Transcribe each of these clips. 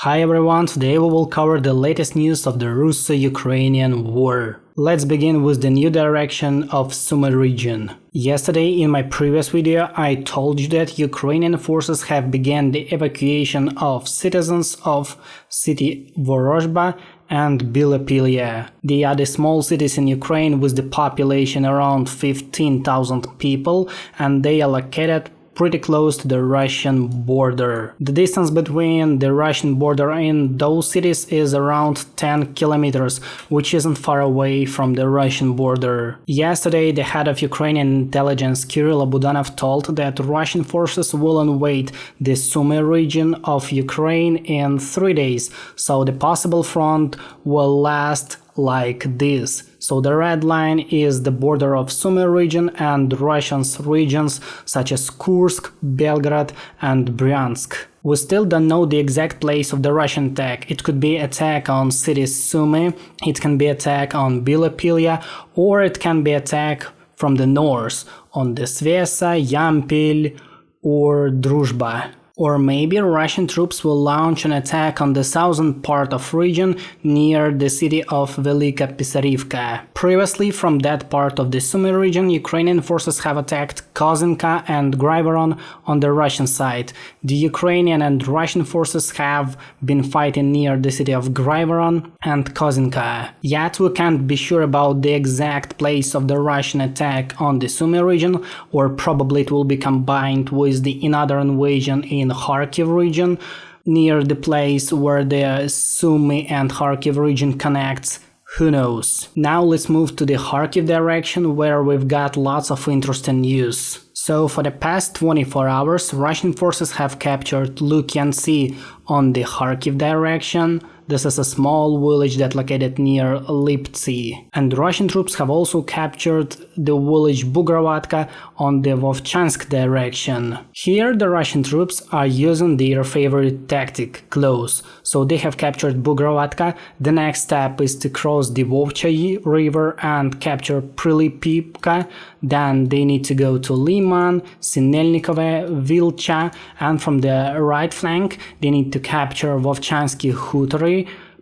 Hi everyone, today we will cover the latest news of the Russo-Ukrainian war. Let's begin with the new direction of Sumy region. Yesterday in my previous video I told you that Ukrainian forces have begun the evacuation of citizens of city Vorozhba and Bilopilia. They are the small cities in Ukraine with the population around 15,000 people, and they are located pretty close to the Russian border. The distance between the Russian border and those cities is around 10 kilometers, which isn't far away from the Russian border. Yesterday, the head of Ukrainian intelligence, Kirill Budanov, told that Russian forces will invade the Sumy region of Ukraine in 3 days, so the possible front will last like this. So the red line is the border of Sumy region and Russian regions such as Kursk, Belgrade and Bryansk. We still don't know the exact place of the Russian attack. It could be attack on city Sumy, it can be attack on Bilopilia, or it can be attack from the north on the Svesa, Yampil or Druzhba. Or maybe Russian troops will launch an attack on the southern part of region near the city of Velika Pisarivka. Previously, from that part of the Sumy region, Ukrainian forces have attacked Kozinka and Graivoron on the Russian side. The Ukrainian and Russian forces have been fighting near the city of Graivoron and Kozinka. Yet we can't be sure about the exact place of the Russian attack on the Sumy region, or probably it will be combined with another invasion in Kharkiv region, near the place where the Sumy and Kharkiv region connects. Who knows? Now let's move to the Kharkiv direction, where we've got lots of interesting news. So for the past 24 hours, Russian forces have captured Lukyantsy on the Kharkiv direction. This is a small village that located near Liptsy. And Russian troops have also captured the village Bugrovatka on the Vovchansk direction. Here the Russian troops are using their favorite tactic, close. So they have captured Bugrovatka. The next step is to cross the Vovchansk river and capture Prilipivka. Then they need to go to Liman, Sinelnikove, Vilcha, and from the right flank they need to capture Vovchansky Hutory,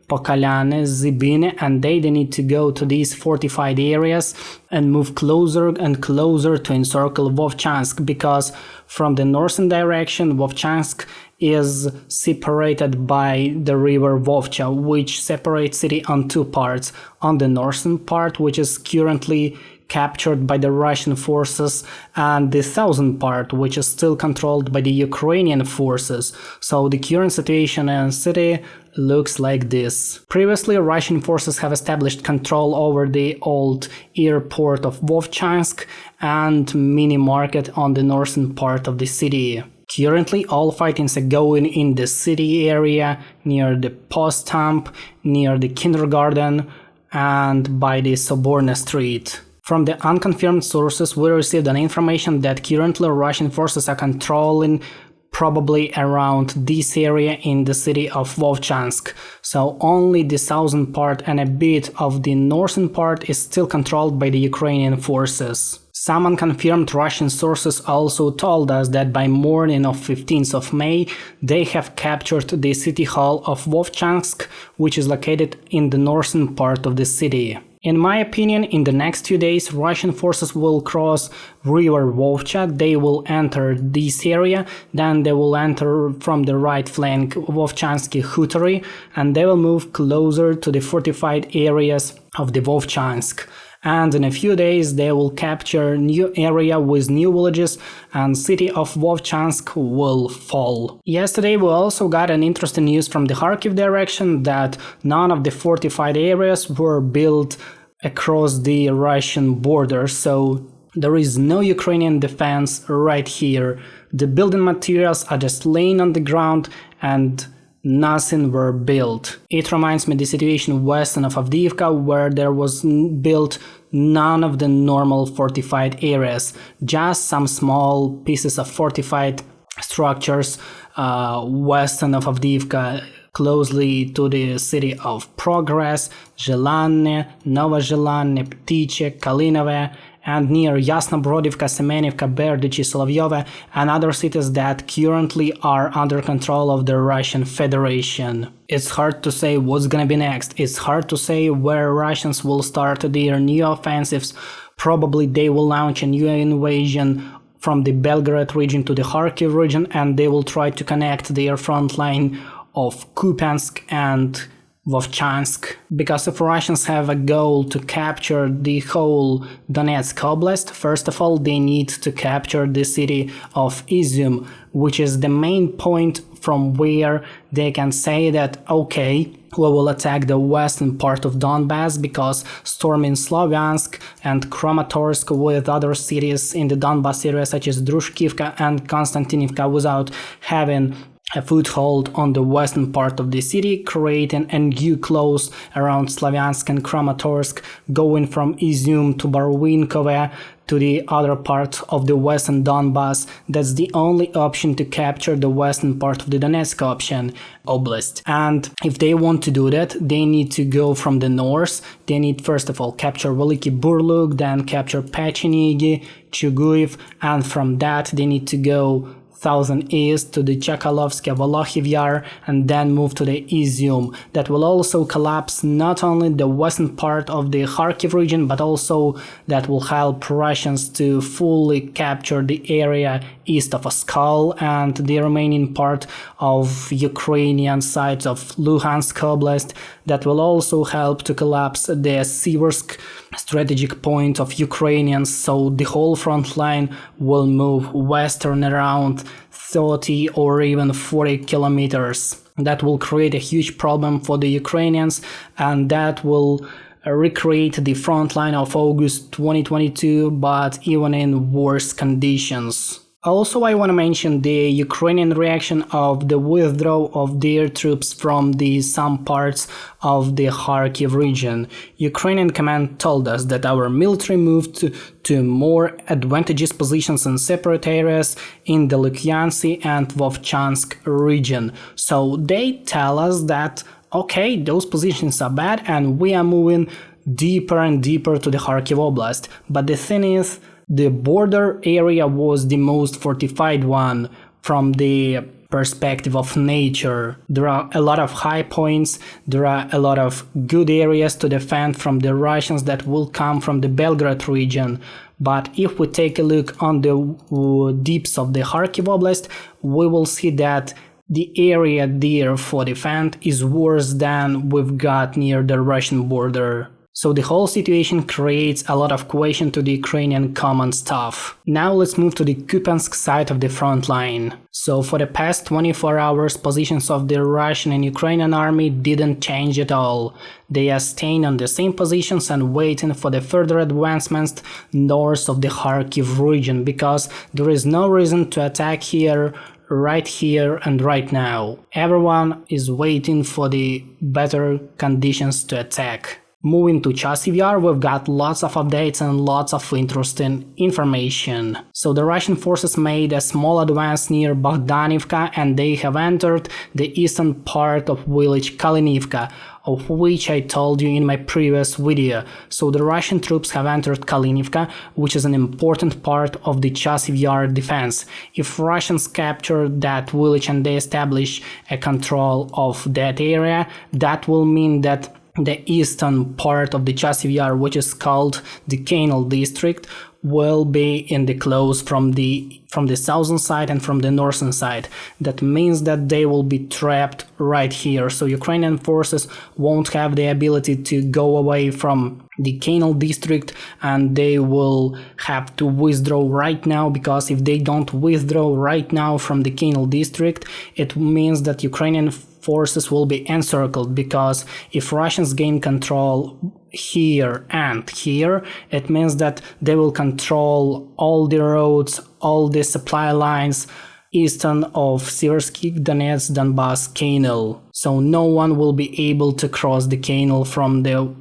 Pokalyane, Zibine, and they need to go to these fortified areas and move closer and closer to encircle Vovchansk, because from the northern direction Vovchansk is separated by the river Vovcha, which separates city on two parts. On the northern part, which is currently captured by the Russian forces, and the southern part, which is still controlled by the Ukrainian forces. So the current situation in the city looks like this. Previously, Russian forces have established control over the old airport of Vovchansk and mini market on the northern part of the city. Currently, all fightings are going in the city area, near the post stamp, near the kindergarten, and by the Soborna Street. From the unconfirmed sources, we received an information that currently Russian forces are controlling probably around this area in the city of Vovchansk. So only the southern part and a bit of the northern part is still controlled by the Ukrainian forces. Some unconfirmed Russian sources also told us that by morning of 15th of May they have captured the city hall of Vovchansk, which is located in the northern part of the city. In my opinion, in the next few days, Russian forces will cross river Vovcha, they will enter this area, then they will enter from the right flank Vovchansky Hutory, and they will move closer to the fortified areas of the Vovchansk. And in a few days they will capture new area with new villages, and city of Vovchansk will fall. Yesterday we also got an interesting news from the Kharkiv direction that none of the fortified areas were built across the Russian border, so there is no Ukrainian defense right here. The building materials are just laying on the ground and nothing were built. It reminds me of the situation west of Avdiivka, where there was built none of the normal fortified areas, just some small pieces of fortified structures west of Avdiivka, closely to the city of Progress, Zhelanne, Novozhelanne, Ptiche, Kalinove, and near Yasnobrodivka, Semenivka, Berdichi, Solovyovo, and other cities that currently are under control of the Russian Federation. It's hard to say what's gonna be next. It's hard to say where Russians will start their new offensives. Probably they will launch a new invasion from the Belgorod region to the Kharkiv region, and they will try to connect their front line of Kupiansk and Vovchansk, because if Russians have a goal to capture the whole Donetsk Oblast, first of all they need to capture the city of Izium, which is the main point from where they can say that okay, we will attack the western part of Donbass, because storming Slovyansk and Kramatorsk with other cities in the Donbass area such as Drushkivka and Konstantinivka without having a foothold on the western part of the city, creating a new close around Slavyansk and Kramatorsk, going from Izium to Barvinkove to the other part of the western Donbass. That's the only option to capture the western part of the Donetsk Oblast. And if they want to do that, they need to go from the north. They need first of all capture Veliki Burluk, then capture Pechenigi, Chuguyev, and from that they need to go 1000 east to the Chakalovsky, Volokhiv Yar, and then move to the Izium. That will also collapse not only the western part of the Kharkiv region, but also that will help Russians to fully capture the area east of Oskal and the remaining part of Ukrainian side of Luhansk Oblast. That will also help to collapse the Siversk strategic point of Ukrainians, so the whole front line will move western around 30 or even 40 kilometers. That will create a huge problem for the Ukrainians, and that will recreate the front line of August 2022, but even in worse conditions. Also, I want to mention the Ukrainian reaction of the withdrawal of their troops from some parts of the Kharkiv region. Ukrainian command told us that our military moved to more advantageous positions in separate areas in the Lukyansk and Vovchansk region. So they tell us that, okay, those positions are bad and we are moving deeper and deeper to the Kharkiv Oblast. But the thing is, the border area was the most fortified one from the perspective of nature. There are a lot of high points, there are a lot of good areas to defend from the Russians that will come from the Belgorod region. But if we take a look on the deeps of the Kharkiv Oblast, we will see that the area there for defense is worse than we've got near the Russian border. So the whole situation creates a lot of question to the Ukrainian command staff. Now let's move to the Kupiansk side of the front line. So for the past 24 hours, positions of the Russian and Ukrainian army didn't change at all. They are staying on the same positions and waiting for the further advancements north of the Kharkiv region, because there is no reason to attack here and right now. Everyone is waiting for the better conditions to attack. Moving to Chasiv Yar, we've got lots of updates and lots of interesting information. So the Russian forces made a small advance near Bogdanivka and they have entered the eastern part of village Kalinivka, of which I told you in my previous video. So the Russian troops have entered Kalinivka, which is an important part of the Chasiv Yar defense. If Russians capture that village and they establish a control of that area, that will mean that the eastern part of the Chasiv Yar, which is called the Canal district, will be in the close from the southern side and from the northern side. That means that they will be trapped right here. So Ukrainian forces won't have the ability to go away from the Canal district, and they will have to withdraw right now, because if they don't withdraw right now from the Canal district, it means that Ukrainian forces will be encircled, because if Russians gain control here and here, it means that they will control all the roads, all the supply lines eastern of Siversky Donetsk Donbass Canal. So no one will be able to cross the canal from the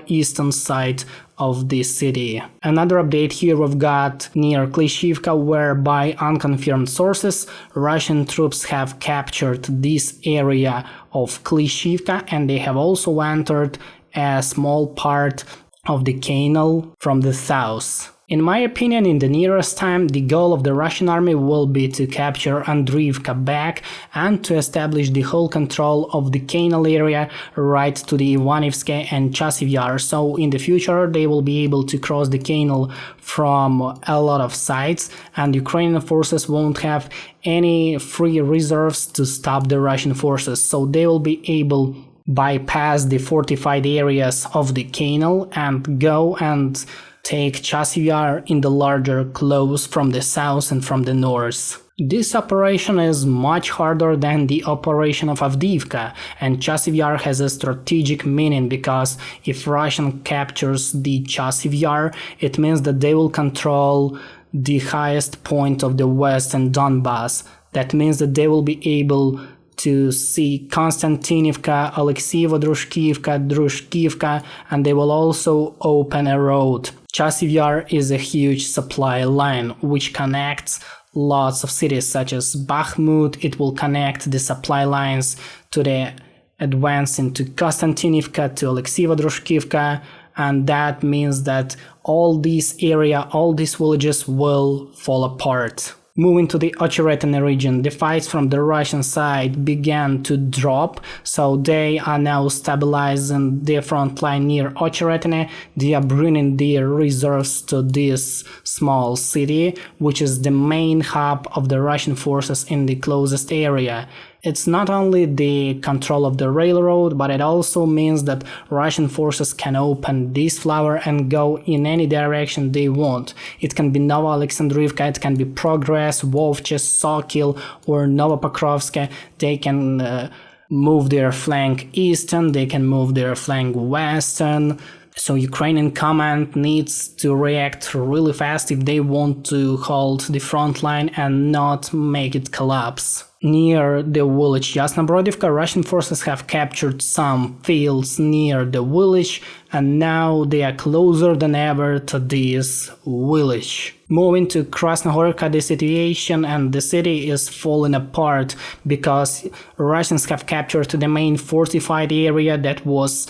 eastern side of the city. Another update here we've got near Klishivka, where by unconfirmed sources Russian troops have captured this area of Klishivka, and they have also entered a small part of the canal from the south. In my opinion, in the nearest time, the goal of the Russian army will be to capture Andriivka back and to establish the whole control of the canal area right to the Ivanivsky and Chasiv Yar. So in the future, they will be able to cross the canal from a lot of sides, and Ukrainian forces won't have any free reserves to stop the Russian forces. So they will be able bypass the fortified areas of the canal and go and take Chasiv Yar in the larger close from the south and from the north. This operation is much harder than the operation of Avdiivka, and Chasiv Yar has a strategic meaning because if Russia captures the Chasiv Yar, it means that they will control the highest point of the western Donbass. That means that they will be able to see Konstantinivka, Alexeyevo Drushkivka, Drushkivka, and they will also open a road. Chasiv Yar is a huge supply line which connects lots of cities such as Bakhmut. It will connect the supply lines to the advance into Konstantinivka, to Alexeyevo Drushkivka, and that means that all these villages will fall apart. Moving to the Ocheretine region, the fights from the Russian side began to drop, so they are now stabilizing the front line near Ocheretine. They are bringing their reserves to this small city, which is the main hub of the Russian forces in the closest area. It's not only the control of the railroad, but it also means that Russian forces can open this flower and go in any direction they want. It can be Nova Alexandrivka, it can be Progress, Vovchansk, Sokil, or Novopokrovsk. They can move their flank eastern, they can move their flank western. So Ukrainian command needs to react really fast if they want to hold the front line and not make it collapse. Near the village Yasnobrodivka, Russian forces have captured some fields near the village, and now they are closer than ever to this village. Moving to Krasnohorivka, the situation and the city is falling apart because Russians have captured the main fortified area that was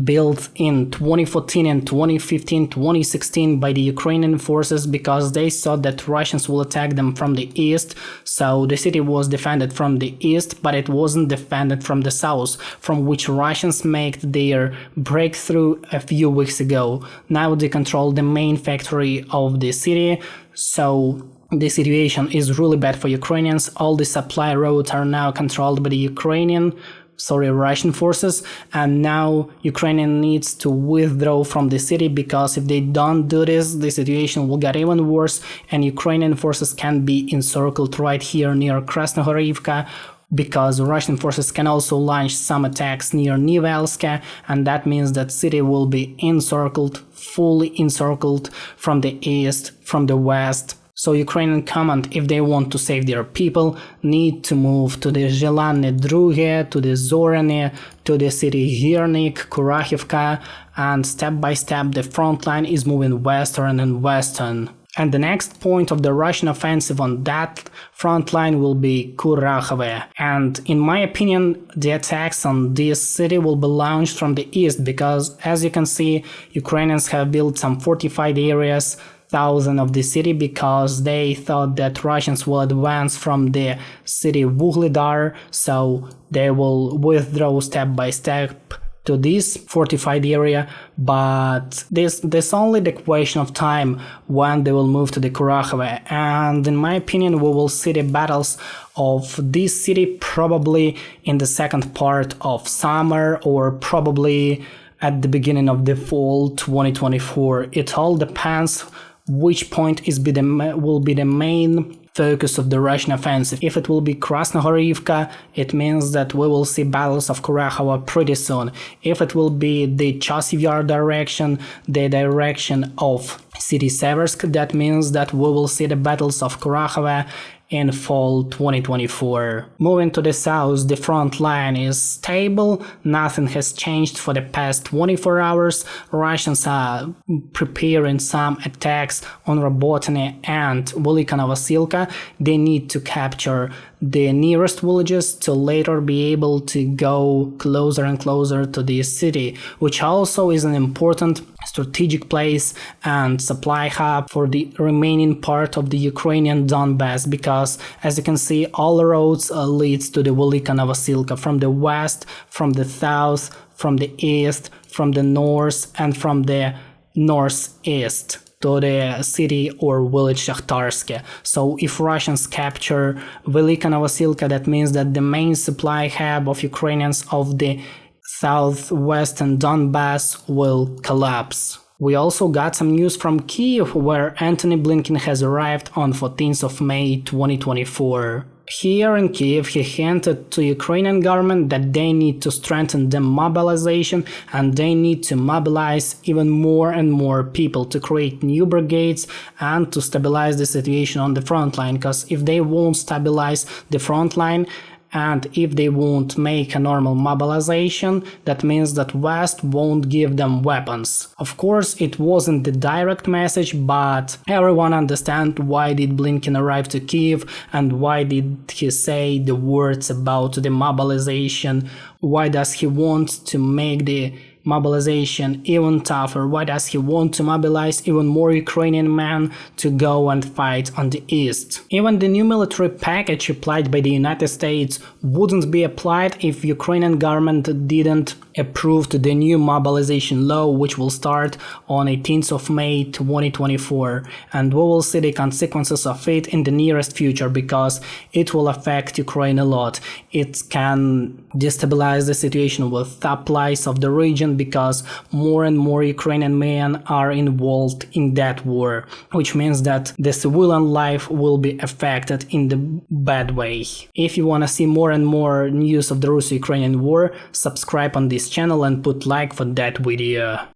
built in 2014 and 2015, 2016 by the Ukrainian forces because they thought that Russians will attack them from the east. So the city was defended from the east, but it wasn't defended from the south, from which Russians made their breakthrough a few weeks ago. Now they control the main factory of the city, so the situation is really bad for Ukrainians. All the supply routes are now controlled by the Russian forces, and now Ukraine needs to withdraw from the city because if they don't do this, the situation will get even worse and Ukrainian forces can be encircled right here near Krasnohorivka, because Russian forces can also launch some attacks near Nivelska, and that means that city will be encircled, fully encircled from the east, from the west. So Ukrainian command, if they want to save their people, need to move to the Zhelane Druge, to the Zorane, to the city Hirnik, Kurahivka, and step by step the front line is moving western and western. And the next point of the Russian offensive on that front line will be Kurakhove. And in my opinion, the attacks on this city will be launched from the east because, as you can see, Ukrainians have built some fortified areas southern of the city because they thought that Russians will advance from the city Vuhledar, so they will withdraw step by step to this fortified area, but this only the question of time when they will move to the Kurakhove. And in my opinion, we will see the battles of this city probably in the second part of summer or probably at the beginning of the fall 2024. It all depends which point will be the main focus of the Russian offensive. If it will be Krasnohorivka, it means that we will see battles of Kurakhove pretty soon. If it will be the Chasiv Yar direction, the direction of city Seversk, that means that we will see the battles of Kurakhove in fall 2024. Moving to the south, the front line is stable, nothing has changed for the past 24 hours. Russians are preparing some attacks on Robotine and Velika Novosilka. They need to capture the nearest villages to later be able to go closer and closer to the city, which also is an important strategic place and supply hub for the remaining part of the Ukrainian Donbass, because as you can see, all the roads leads to the Velika Novosilka from the west, from the south, from the east, from the north, and from the northeast to the city or village Shakhtarsk. So if Russians capture Velika Novosilka, that means that the main supply hub of Ukrainians of the southwestern Donbass will collapse. We also got some news from Kyiv, where Antony Blinken has arrived on 14th of May 2024. Here in Kyiv, he hinted to Ukrainian government that they need to strengthen the mobilization and they need to mobilize even more and more people to create new brigades and to stabilize the situation on the front line, because if they won't stabilize the front line, and if they won't make a normal mobilization, that means that West won't give them weapons. Of course, it wasn't the direct message, but everyone understands why did Blinken arrive to Kyiv and why did he say the words about the mobilization. Why does he want to make the mobilization even tougher? Why does he want to mobilize even more Ukrainian men to go and fight on the east? Even the new military package applied by the United States wouldn't be applied if Ukrainian government didn't approve the new mobilization law, which will start on 18th of May 2024, and we will see the consequences of it in the nearest future, because it will affect Ukraine a lot. It can destabilize the situation with supplies of the region, because more and more Ukrainian men are involved in that war, which means that the civilian life will be affected in the bad way. If you want to see more and more news of the Russo-Ukrainian war, subscribe on this channel and put like for that video.